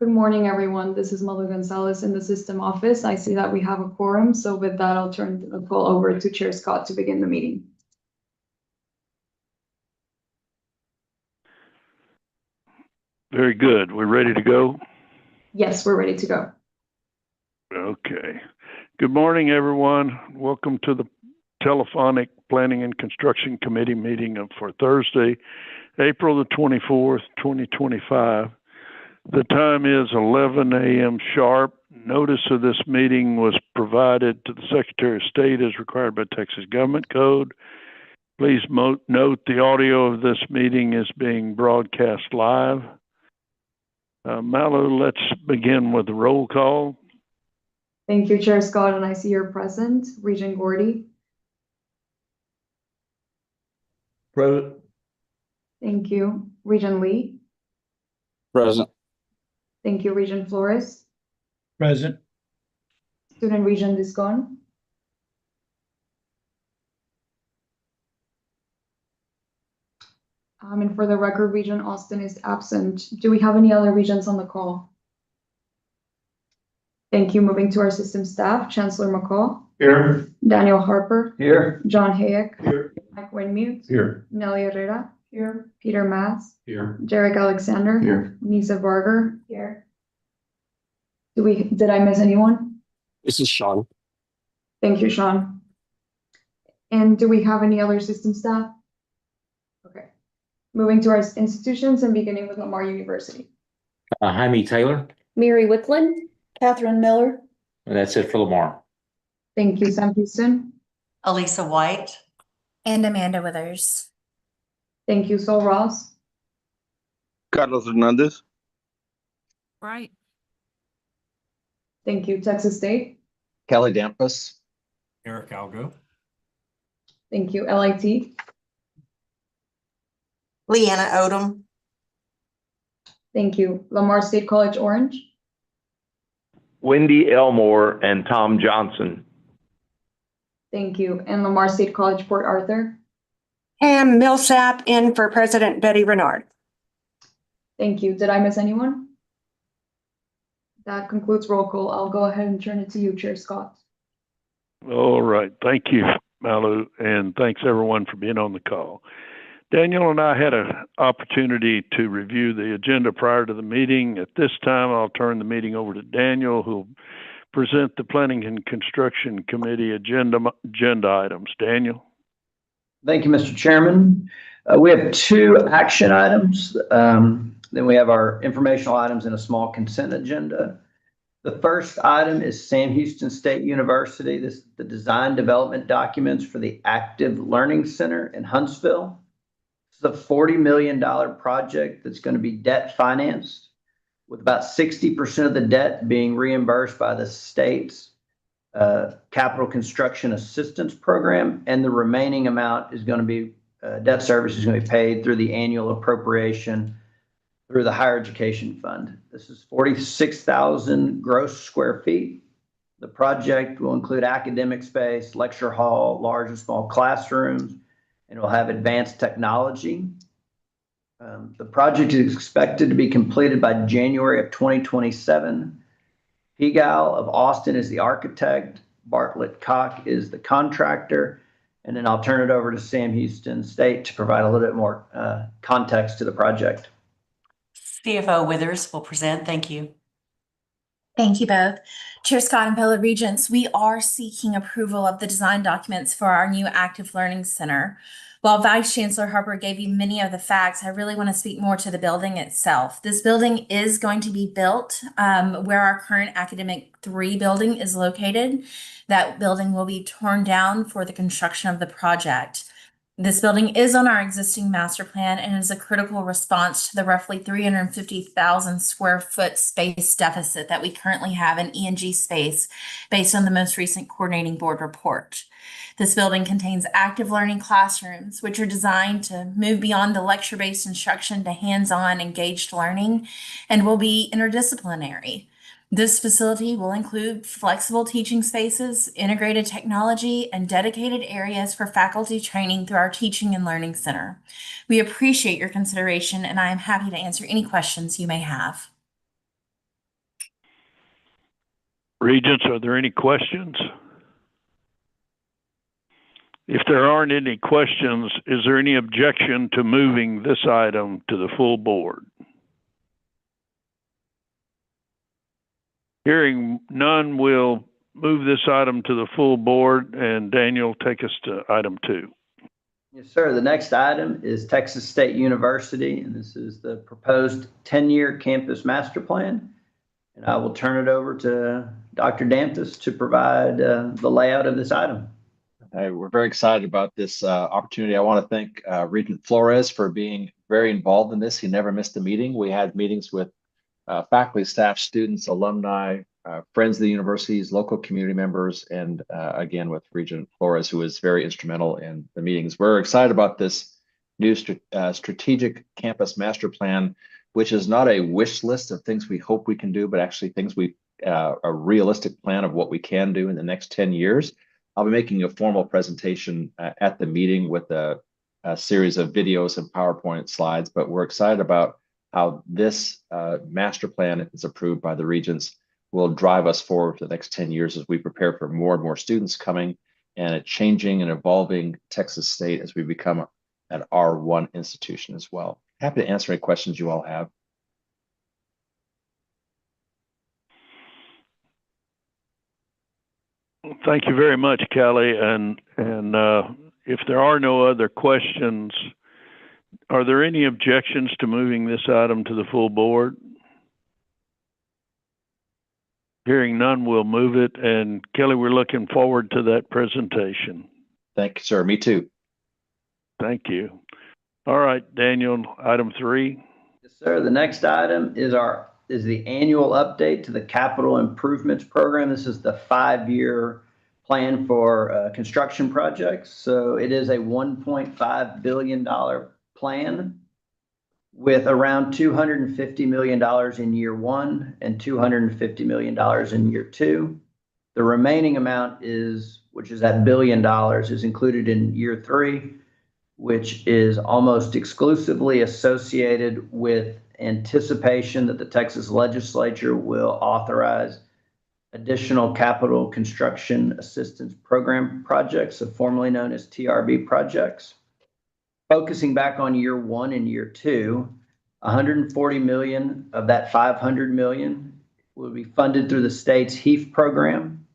Good morning, everyone. This is Malu Gonzalez in the system office. I see that we have a quorum, so with that, I'll turn the call over to Chair Scott to begin the meeting. Very good. We're ready to go? Yes, we're ready to go. Okay. Good morning, everyone. Welcome to the telephonic Planning and Construction Committee meeting for Thursday, April the 24th, 2025. The time is 11 a.m. sharp. Notice of this meeting was provided to the Secretary of State as required by Texas Government Code. Please note the audio of this meeting is being broadcast live. Malu, let's begin with the roll call. Thank you, Chair Scott, and I see you're present. Regent Gordy. Present. Thank you. Regent Lee. Present. Thank you, Regent Flores. Present. Student Regent Discon. And for the record, Regent Austin is absent. Do we have any other regents on the call? Thank you. Moving to our system staff, Chancellor McCall. Here. Daniel Harper. Here. John Hayek. Here. Mike Winmute. Here. Nelly Herrera. Here. Peter Maas. Here. Derek Alexander. Here. Nisa Barger. Here. Did I miss anyone? This is Sean. Thank you, Sean. And do we have any other system staff? Okay. Moving to our institutions and beginning with Lamar University. Jaime Taylor, Mary Wickland, Catherine Miller. and that's it for Lamar. Thank you, Sam Houston. Elisa White. And Amanda Withers. Thank you, Sol Ross. Carlos Hernandez. Right. Thank you, Texas State. Kelly Dampus. Eric Algo. Thank you, LIT. Leanna Odom. Thank you, Lamar State College Orange. Wendy Elmore and Tom Johnson. Thank you, and Lamar State College Port Arthur. Pam Millsap in for President Betty Renard. Thank you. Did I miss anyone? That concludes roll call. I'll go ahead and turn it to you, Chair Scott. All right. Thank you, Malu, and thanks everyone for being on the call. Daniel and I had an opportunity to review the agenda prior to the meeting. At this time, I'll turn the meeting over to Daniel, who'll present the Planning and Construction Committee agenda items. Daniel. Thank you, Mr. Chairman. We have two action items. Then we have our informational items and a small consent agenda. The first item is Sam Houston State University. This is the design development documents for the Active Learning Center in Huntsville. It's a $40 million project that's going to be debt financed, with about 60% of the debt being reimbursed by the state's Capital Construction Assistance Program, and the remaining amount is going to be debt service is going to be paid through the annual appropriation through the Higher Education Fund. This is 46,000 gross square feet. The project will include academic space, lecture hall, large and small classrooms, and it will have advanced technology. The project is expected to be completed by January of 2027. Pegal of Austin is the architect. Bartlett Koch is the contractor. And then I'll turn it over to Sam Houston State to provide a little bit more context to the project. CFO Withers will present. Thank you. Thank you both. Chair Scott and fellow regents, we are seeking approval of the design documents for our new Active Learning Center. While Vice Chancellor Harper gave you many of the facts, I really want to speak more to the building itself. This building is going to be built where our current Academic 3 building is located. That building will be torn down for the construction of the project. This building is on our existing master plan and is a critical response to the roughly 350,000 square foot space deficit that we currently have in E&G space based on the most recent coordinating board report. This building contains active learning classrooms, which are designed to move beyond the lecture-based instruction to hands-on engaged learning and will be interdisciplinary. This facility will include flexible teaching spaces, integrated technology, and dedicated areas for faculty training through our Teaching and Learning Center. We appreciate your consideration, and I am happy to answer any questions you may have. Regents, are there any questions? If there aren't any questions, is there any objection to moving this item to the full board? Hearing none, we'll move this item to the full board, and Daniel, take us to item 2. Yes, sir. The next item is Texas State University, and this is the proposed 10-year campus master plan. And I will turn it over to Dr. Dantas to provide the layout of this item. We're very excited about this opportunity. I want to thank Regent Flores for being very involved in this. He never missed a meeting. We had meetings with faculty, staff, students, alumni, friends of the universities, local community members, and again with Regent Flores, who was very instrumental in the meetings. We're excited about this new strategic campus master plan, which is not a wish list of things we hope we can do, but actually things a realistic plan of what we can do in the next 10 years. I'll be making a formal presentation at the meeting with a series of videos and PowerPoint slides, but we're excited about how this master plan, if it's approved by the regents, will drive us forward for the next 10 years as we prepare for more and more students coming and a changing and evolving Texas State as we become an R1 institution as well. Happy to answer any questions you all have. Thank you very much, Kelly. And if there are no other questions, are there any objections to moving this item to the full board? Hearing none, we'll move it. And Kelly, we're looking forward to that presentation. Thank you, sir. Me too. Thank you. All right, Daniel, item 3. Yes, sir. The next item is the annual update to the capital improvements program. This is the 5-year plan for construction projects. So it is a $1.5 billion plan with around $250 million in year 1 and $250 million in year 2. The remaining amount which is at $1 billion, is included in year 3, which is almost exclusively associated with anticipation that the Texas legislature will authorize additional capital construction assistance program projects, formerly known as TRB projects. Focusing back on year 1 and year 2, $140 million of that $500 million will be funded through the state's HEAF program.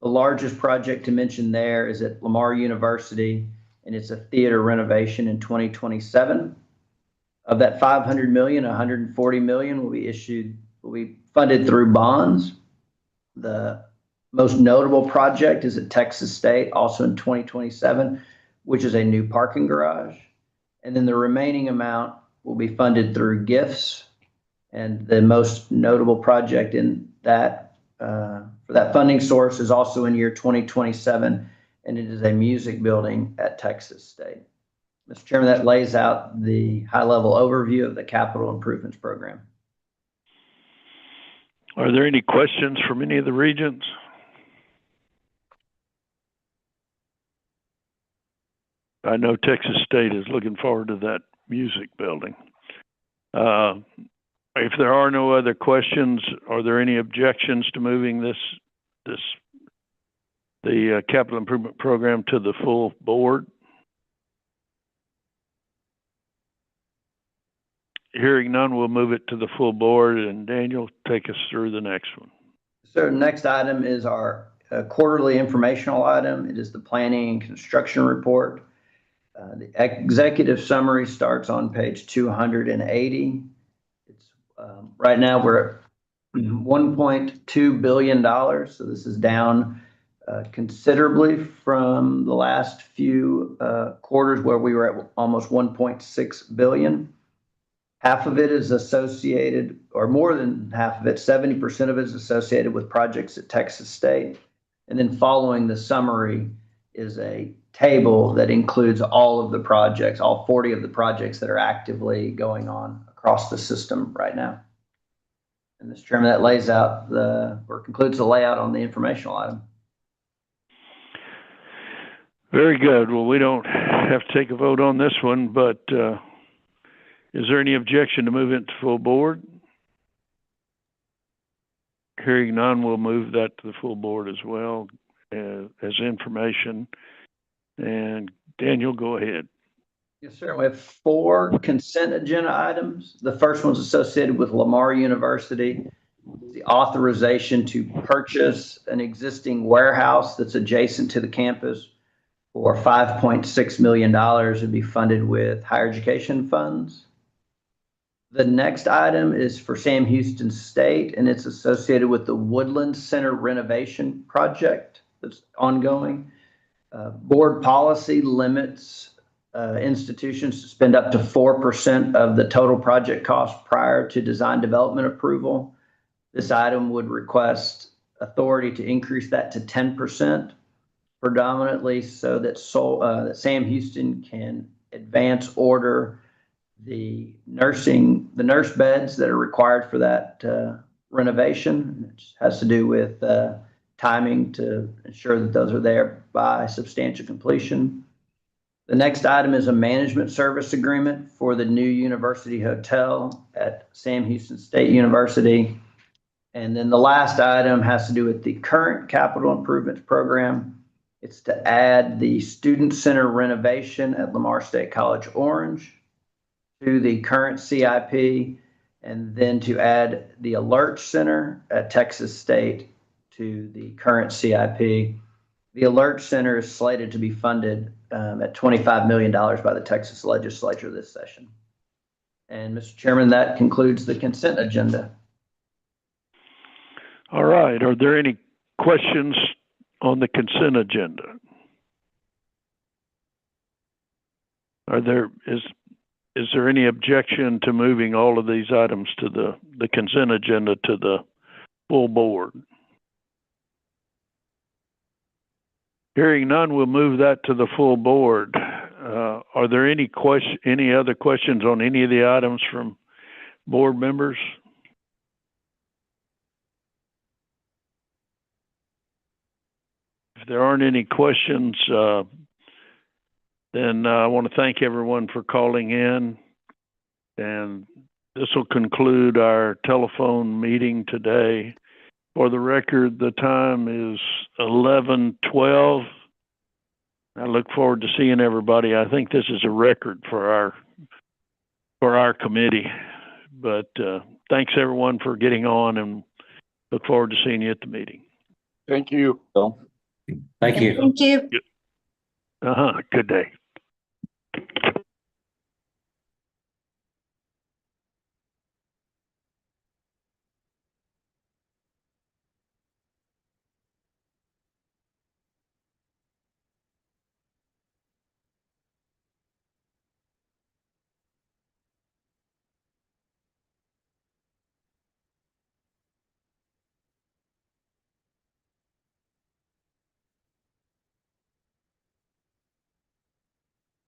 The largest project to mention there is at Lamar University, and it's a theater renovation in 2027. Of that $500 million, $140 million will be funded through bonds. The most notable project is at Texas State, also in 2027, which is a new parking garage. And then the remaining amount will be funded through gifts. And the most notable project in that for that funding source is also in year 2027, and it is a music building at Texas State. Mr. Chairman, that lays out the high-level overview of the capital improvements program. Are there any questions from any of the regents? I know Texas State is looking forward to that music building. If there are no other questions, are there any objections to moving the capital improvement program to the full board? Hearing none, we'll move it to the full board, and Daniel, take us through the next one. So next item is our quarterly informational item. It is the planning and construction report. The executive summary starts on page 280. Right now we're at $1.2 billion. So this is down considerably from the last few quarters where we were at almost $1.6 billion. Half of it is associated, or more than half of it, 70% of it is associated with projects at Texas State. And then following the summary is a table that includes all of the projects, all 40 of the projects that are actively going on across the system right now. And Mr. Chairman, that lays out concludes the layout on the informational item. Very good. Well, we don't have to take a vote on this one, but is there any objection to move it to full board? Hearing none, we'll move that to the full board as well as information. And Daniel, go ahead. Yes, sir. We have 4 consent agenda items. The first one's associated with Lamar University. The authorization to purchase an existing warehouse that's adjacent to the campus for $5.6 million to be funded with higher education funds. The next item is for Sam Houston State, and it's associated with the Woodland Center renovation project that's ongoing. Board policy limits institutions to spend up to 4% of the total project cost prior to design development approval. This item would request authority to increase that to 10%, predominantly so that Sam Houston can advance order the nurse beds that are required for that renovation. It has to do with timing to ensure that those are there by substantial completion. The next item is a management service agreement for the new university hotel at Sam Houston State University. And then the last item has to do with the current capital improvements program. It's to add the student center renovation at Lamar State College Orange to the current CIP, and then to add the Alert Center at Texas State to the current CIP. The Alert Center is slated to be funded at $25 million by the Texas legislature this session. And Mr. Chairman, that concludes the consent agenda. All right. Are there any questions on the consent agenda? Is there any objection to moving all of these items to the consent agenda to the full board? Hearing none, we'll move that to the full board. Are there any other questions on any of the items from board members? If there aren't any questions, then I want to thank everyone for calling in. And this will conclude our telephone meeting today. For the record, the time is 11:12. I look forward to seeing everybody. I think this is a record for our committee. But thanks everyone for getting on, and look forward to seeing you at the meeting. Thank you. Thank you. Thank you. Good day.